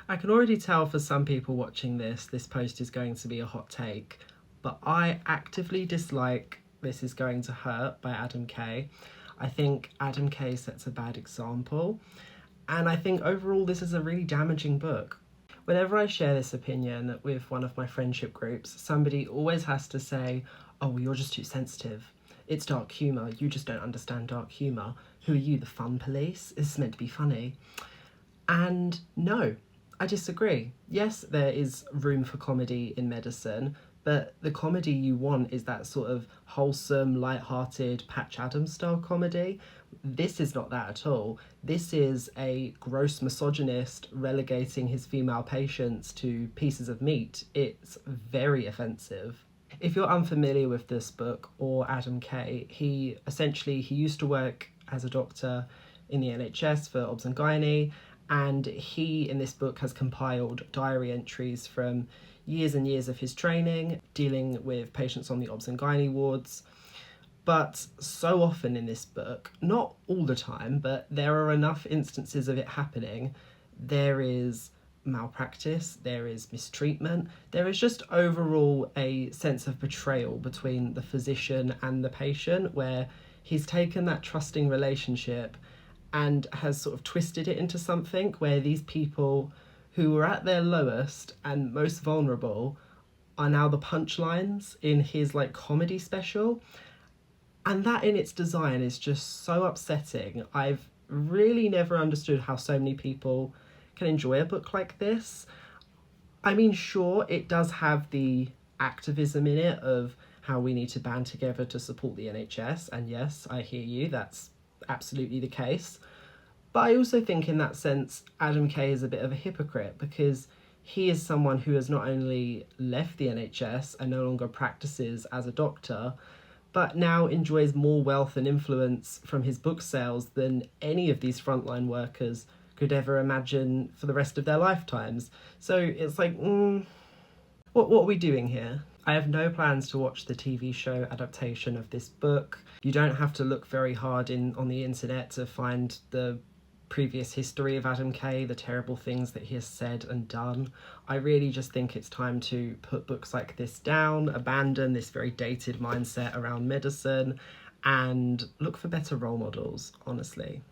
I can already tell for some people watching this post is going to be a hot take, but I actively dislike This Is Going to Hurt by Adam Kay. I think Adam Kay sets a bad example, and I think overall this is a really damaging book. Whenever I share this opinion with one of my friendship groups, somebody always has to say, oh, well, you're just too sensitive. It's dark humour, you just don't understand dark humour. Who are you, the fun police? It's meant to be funny. And no, I disagree. Yes, there is room for comedy in medicine, but the comedy you want is that sort of wholesome, light-hearted Patch Adams style comedy. This is not that at all. This is a gross misogynist relegating his female patients to pieces of meat. It's very offensive. If you're unfamiliar with this book or Adam Kay, he used to work as a doctor in the NHS for obs and gynae, and he in this book has compiled diary entries from years and years of his training dealing with patients on the obs and gynae wards. But so often in this book, not all the time, but there are enough instances of it happening, there is malpractice, there is mistreatment, there is just overall a sense of betrayal between the physician and the patient, where he's taken that trusting relationship and has sort of twisted it into something where these people who were at their lowest and most vulnerable are now the punchlines in his like comedy special. And that in its design is just so upsetting. I've really never understood how so many people can enjoy a book like this. I mean, sure, it does have the activism in it of how we need to band together to support the NHS, and yes, I hear you, that's absolutely the case. But I also think in that sense, Adam Kay is a bit of a hypocrite, because he is someone who has not only left the NHS and no longer practices as a doctor, but now enjoys more wealth and influence from his book sales than any of these frontline workers could ever imagine for the rest of their lifetimes. So it's like, what are we doing here? I have no plans to watch the TV show adaptation of this book. You don't have to look very hard on the internet to find the previous history of Adam Kay, the terrible things that he has said and done. I really just think it's time to put books like this down, abandon this very dated mindset around medicine, and look for better role models, honestly.